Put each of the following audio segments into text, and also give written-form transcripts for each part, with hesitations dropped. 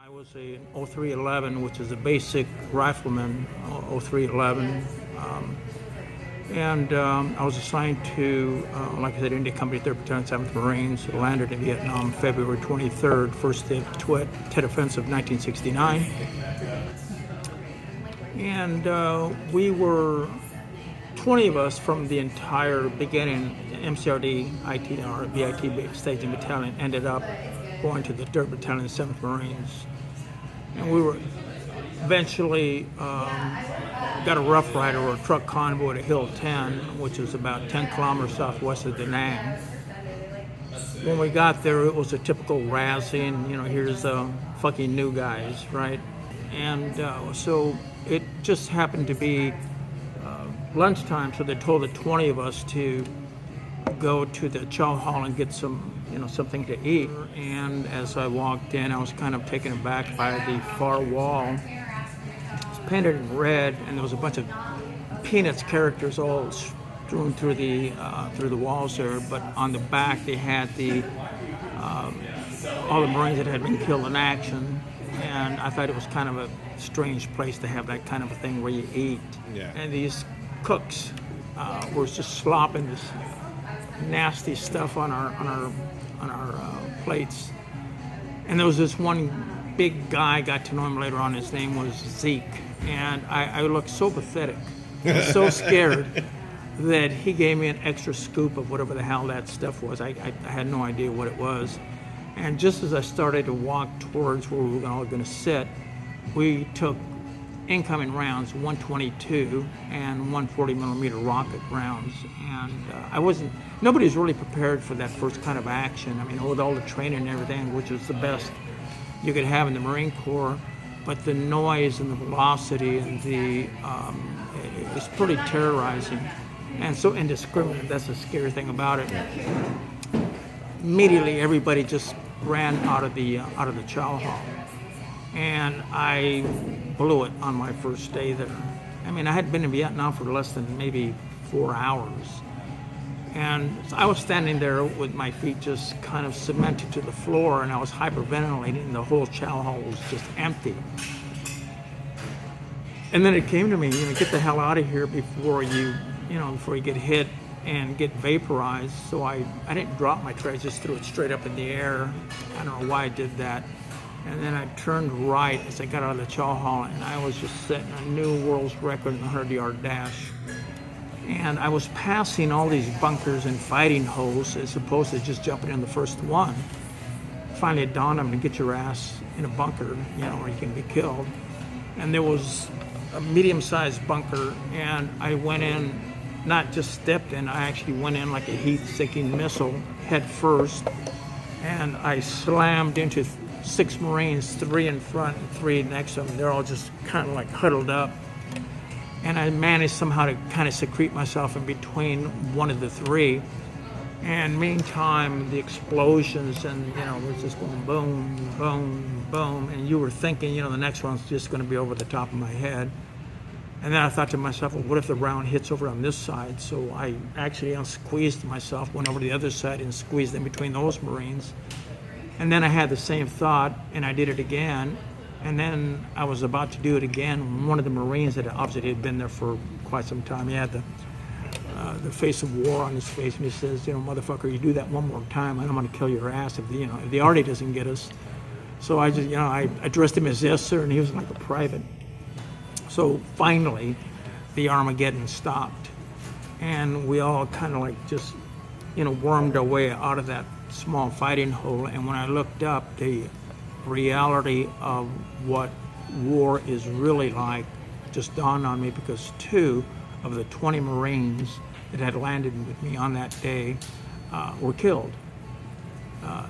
I was a 0311, which is a basic rifleman, 0311. I was assigned to, like I said, India Company 3rd Battalion, 7th Marines. Landed in Vietnam February 23rd, first day of Tet Offensive 1969. And we were 20 of us from the entire beginning. MCRD, ITR, VIT Staging Battalion ended up going to the 3rd Battalion, 7th Marines. And we were eventually got a Rough Rider or a truck convoy to Hill 10, which is about 10 kilometers southwest of Da Nang. When we got there, it was a typical razzing, here's the fucking new guys, right? And so it just happened to be lunchtime, so they told the 20 of us to go to the chow hall and get some, something to eat. And as I walked in, I was kind of taken aback by the far wall. It's painted in red, and there was a bunch of Peanuts characters all strewn through the walls there. But on the back, they had all the Marines that had been killed in action. And I thought it was kind of a strange place to have that kind of a thing where you eat. Yeah. And these cooks were just slopping this nasty stuff on our plates. And there was this one big guy, got to know him later on, his name was Zeke. And I looked so pathetic, so scared, that he gave me an extra scoop of whatever the hell that stuff was. I had no idea what it was. And just as I started to walk towards where we were all going to sit, we took incoming rounds, 122 and 140 millimeter rocket rounds. And nobody was really prepared for that first kind of action. I mean, with all the training and everything, which was the best you could have in the Marine Corps, but the noise and the velocity and it was pretty terrorizing and so indiscriminate. That's the scary thing about it. Immediately, everybody just ran out of the chow hall, and I blew it on my first day there. I mean, I had been in Vietnam for less than maybe 4 hours, and I was standing there with my feet just kind of cemented to the floor, and I was hyperventilating, and the whole chow hall was just empty. And then it came to me, get the hell out of here before you get hit and get vaporized. So I didn't drop my tray, I just threw it straight up in the air. I don't know why I did that. And then I turned right as I got out of the chow hall, and I was just setting a new world's record in the 100-yard dash. And I was passing all these bunkers and fighting holes as opposed to just jumping in the first one. Finally it dawned on me to get your ass in a bunker, or you can be killed. And there was a medium-sized bunker, and I went in, not just stepped in, I actually went in like a heat-seeking missile head first, and I slammed into 6 Marines, 3 in front and 3 next to them. They're all just kind of like huddled up, and I managed somehow to kind of secrete myself in between one of the 3. And meantime, the explosions and it was just going boom, boom, boom, and you were thinking, the next one's just going to be over the top of my head. And then I thought to myself, well, what if the round hits over on this side? So I actually squeezed myself, went over to the other side and squeezed in between those Marines. And then I had the same thought, and I did it again. And then I was about to do it again. One of the Marines that obviously had been there for quite some time, he had the face of war on his face, and he says, motherfucker, you do that one more time, and I'm going to kill your ass if the arty doesn't get us. So I just, I addressed him as yes, sir, and he was like a private. So finally, the Armageddon stopped, and we all kind of like just, wormed our way out of that small fighting hole. And when I looked up, the reality of what war is really like just dawned on me, because 2 of the 20 Marines that had landed with me on that day were killed.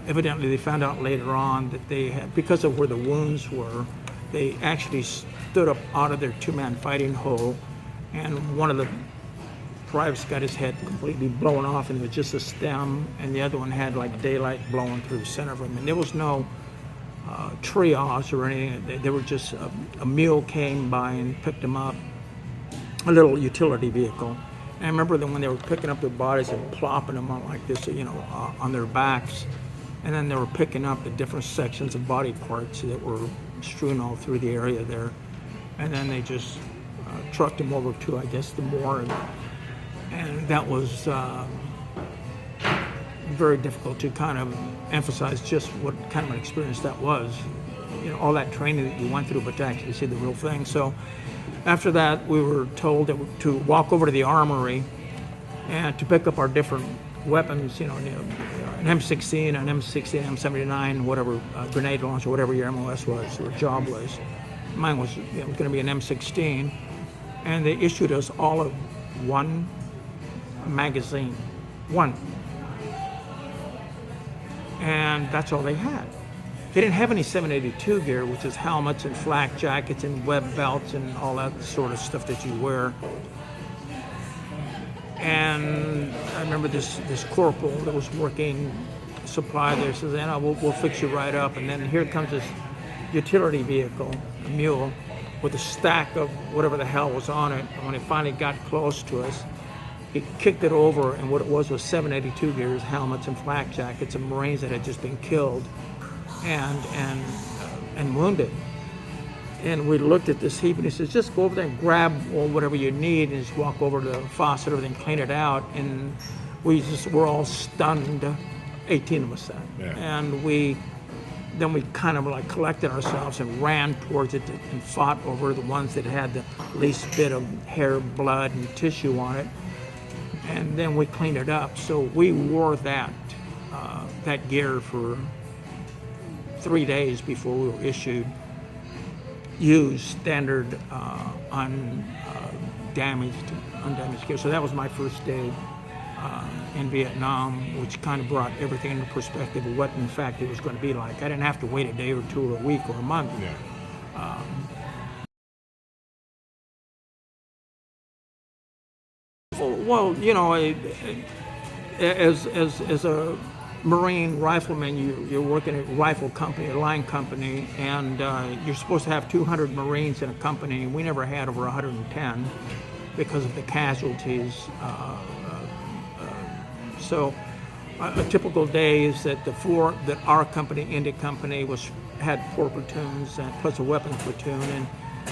Evidently, they found out later on that they had, because of where the wounds were, they actually stood up out of their 2-man fighting hole, and one of the privates got his head completely blown off, and it was just a stem, and the other one had like daylight blowing through the center of him. And there was no triage or anything. They were just, a mule came by and picked them up, a little utility vehicle. And I remember that when they were picking up their bodies and plopping them on like this, on their backs, and then they were picking up the different sections of body parts that were strewn all through the area there. And then they just trucked him over to, I guess, the morgue. And that was very difficult to kind of emphasize just what kind of an experience that was. You know, all that training that you went through, but to actually see the real thing. So after that, we were told that to walk over to the armory and to pick up our different weapons, you know, an M16, an M16, M79, whatever, grenade launcher, whatever your MOS was or job was. Mine was, it was going to be an M16, and they issued us all of one magazine, one. And that's all they had. They didn't have any 782 gear, which is helmets and flak jackets and web belts and all that sort of stuff that you wear. And I remember this corporal that was working supply there says, Anna, we'll fix you right up. And then here comes this utility vehicle, a mule, with a stack of whatever the hell was on it. And when it finally got close to us, he kicked it over, and what it was 782 gears, helmets and flak jackets of Marines that had just been killed and wounded. And we looked at this heap, and he says, just go over there and grab whatever you need and just walk over to the faucet, everything, clean it out. And we just were all stunned, 18 of us then. Yeah. And then we kind of like collected ourselves and ran towards it and fought over the ones that had the least bit of hair, blood, and tissue on it. And then we cleaned it up. So we wore that gear for 3 days before we were issued used standard undamaged gear. So that was my first day in Vietnam, which kind of brought everything into perspective of what in fact it was going to be like. I didn't have to wait a day or two or a week or a month. Yeah. Well, you know, as a Marine Rifleman, you're working at a rifle company, a line company, and you're supposed to have 200 Marines in a company. We never had over 110 because of the casualties. So a typical day is that that our company, India Company, had 4 platoons plus a weapons platoon, and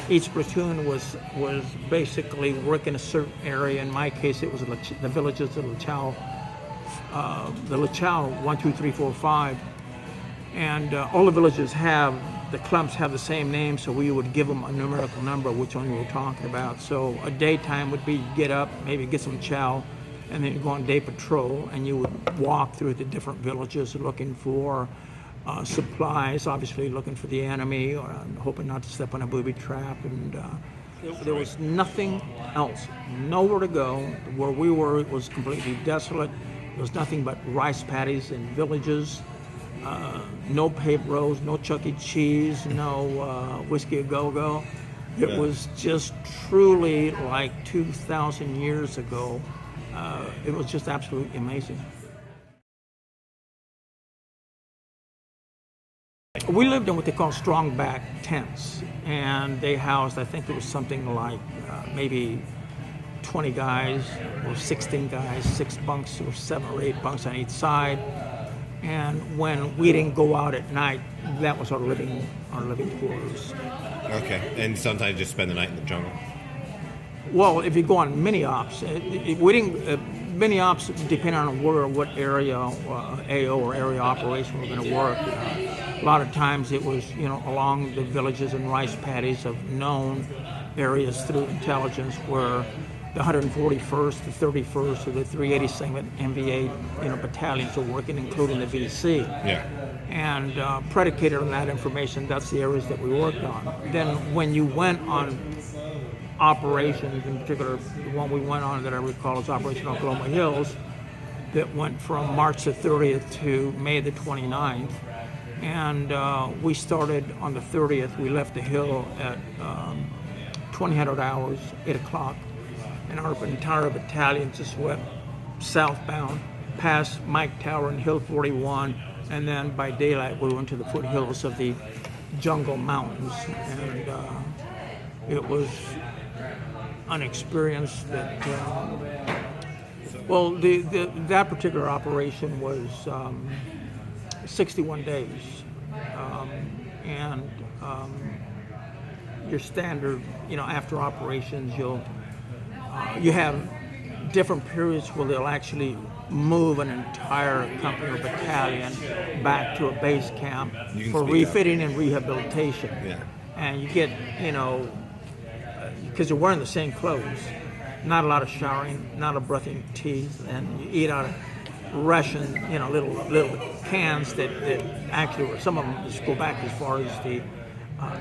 each platoon was basically working a certain area. In my case, it was the villages of the Lachau 1, 2, 3, 4, 5, and all the villages the clumps have the same name, so we would give them a numerical number of which one we were talking about. So a daytime would be get up, maybe get some chow, and then you go on day patrol, and you would walk through the different villages looking for supplies, obviously looking for the enemy, or hoping not to step on a booby trap. And there was nothing else, nowhere to go. Where we were, it was completely desolate. There was nothing but rice paddies and villages, no paved roads, no Chuck E. Cheese, no Whiskey A Go-Go. It was just truly like 2,000 years ago. It was just absolutely amazing. We lived in what they call strong-back tents, and they housed, I think it was something like maybe 20 guys or 16 guys, 6 bunks or 7 or 8 bunks on each side. And when we didn't go out at night, that was our living quarters. Okay, and sometimes just spend the night in the jungle? Well, if you go on mini ops, mini ops depending on what area AO or area operation we're going to work. A lot of times it was, along the villages and rice paddies of known areas through intelligence where the 141st, the 31st, or the 382nd MVA, battalions are working, including the VC. Yeah. And predicated on that information, that's the areas that we worked on. Then when you went on operations, in particular, the one we went on that I recall is Operation Oklahoma Hills, that went from March the 30th to May the 29th. And we started on the 30th. We left the hill at 2000 hours, 8 o'clock. And our entire battalion just went southbound, past Mike Tower and Hill 41. And then by daylight, we went to the foothills of the Jungle Mountains. And it was an experience that, that particular operation was 61 days. and your standard, after operations, you have different periods where they'll actually move an entire company or battalion back to a base camp for refitting and rehabilitation. Yeah. And you get, because you're wearing the same clothes, not a lot of showering, not a lot of brushing teeth, and you eat out of ration, little cans that actually, some of them just go back as far as the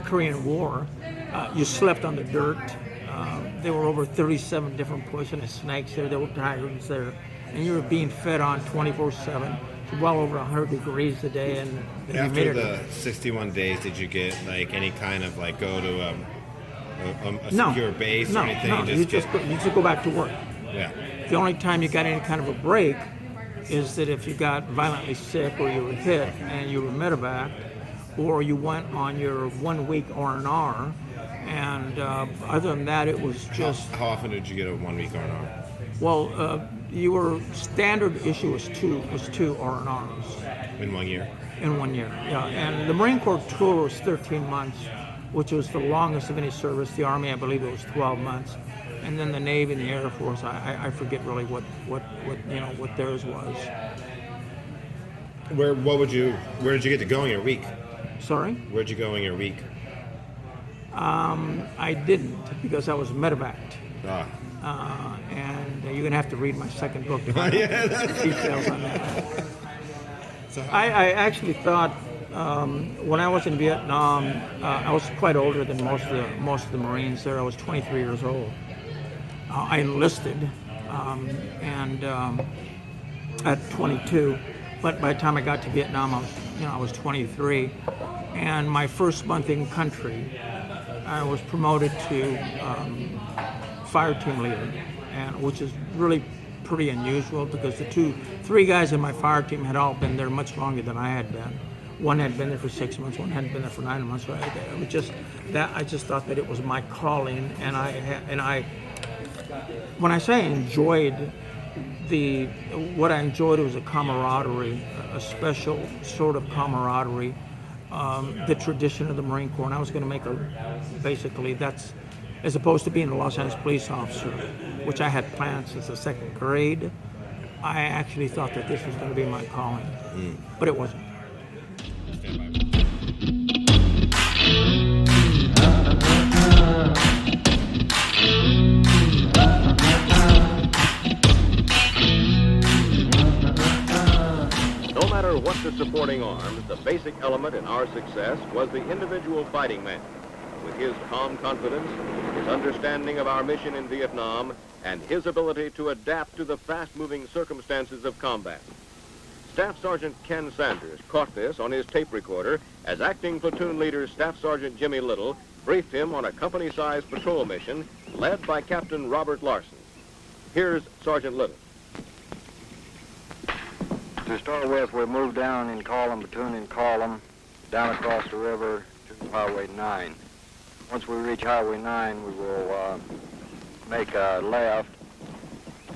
Korean War. You slept on the dirt. There were over 37 different poisonous snakes there. There were tigers there. And you were being fed on 24/7, well over 100 degrees a day. And the After humidity. the 61 days, did you get like any kind of like go to a No. secure base or anything? No, you just go back to work. Yeah. The only time you got any kind of a break is that if you got violently sick or you were hit and you were medevaced, or you went on your 1 week R&R, and other than that, it was just. How often did you get a 1 week R&R? Well, your standard issue was two R&Rs In 1 year? in 1 year. Yeah, and the Marine Corps tour was 13 months, which was the longest of any service. The Army, I believe, it was 12 months, and then the Navy and the Air Force, I forget really what theirs was. Where did you get to go in your week? Sorry? Where'd you go in your week? I didn't, because I was medevaced. Ah. And you're going to have to read my second book to Yeah, details on that. So I actually thought when I was in Vietnam, I was quite older than most of the Marines there. I was 23 years old. I enlisted at 22, but by the time I got to Vietnam, I was 23. And my first month in country, I was promoted to fire team leader, and which is really pretty unusual because the three guys in my fire team had all been there much longer than I had been. One had been there for 6 months, one hadn't been there for 9 months. So I just thought that it was my calling, and I when I say I enjoyed what I enjoyed was a camaraderie, a special sort of camaraderie, the tradition of the Marine Corps, and I was going to make basically that's. As opposed to being a Los Angeles police officer, which I had planned since the second grade, I actually thought that this was going to be my calling, but it wasn't. No matter what the supporting arms, the basic element in our success was the individual fighting man. With his calm confidence, his understanding of our mission in Vietnam, and his ability to adapt to the fast-moving circumstances of combat. Staff Sergeant Ken Sanders caught this on his tape recorder as acting platoon leader Staff Sergeant Jimmy Little briefed him on a company-sized patrol mission led by Captain Robert Larson. Here's Sergeant Little. To start with, we moved down in column, platoon in column, down across the river to Highway 9. Once we reach Highway 9, we will make a left,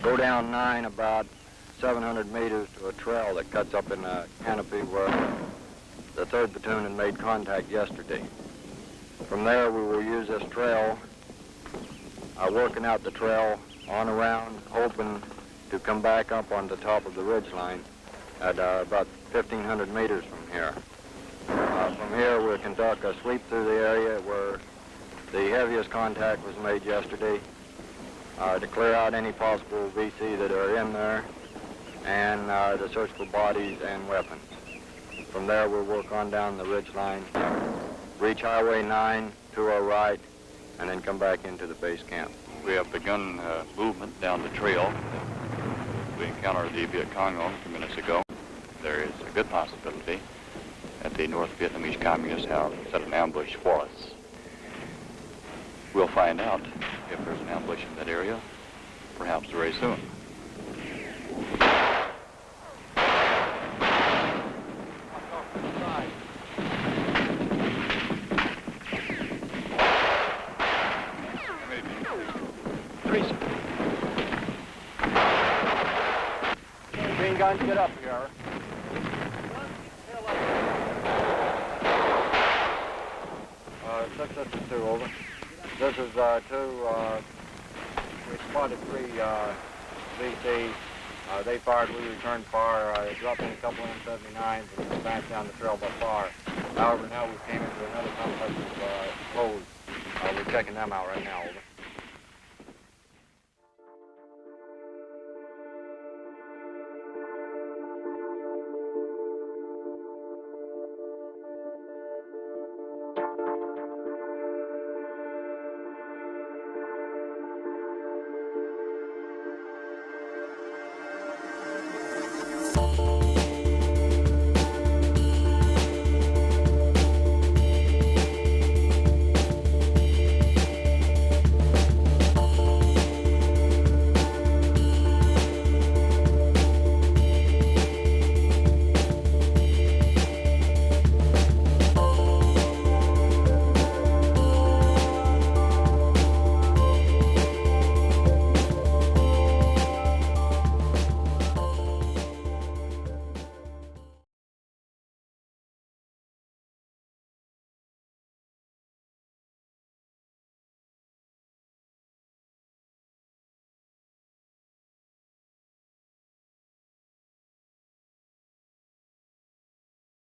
go down 9 about 700 meters to a trail that cuts up in a canopy where the 3rd Platoon had made contact yesterday. From there, we will use this trail, working out the trail on around, hoping to come back up on the top of the ridge line at about 1,500 meters from here. From here, we'll conduct a sweep through the area where the heaviest contact was made yesterday to clear out any possible VC that are in there and to search for bodies and weapons. From there, we'll work on down the ridge line, reach Highway 9 to our right, and then come back into the base camp. We have begun movement down the trail. We encountered the Viet Cong on a few minutes ago. There is a good possibility that the North Vietnamese communists have set an ambush for us. We'll find out if there's an ambush in that area, perhaps very soon. Green guns, get up here. This is 2, over. This is 2, we spotted 3 VC. They fired, we returned fire, dropped in a couple of M79s and advanced down the trail by fire. However, now we came into another complex of closed. We're checking them out right now, over.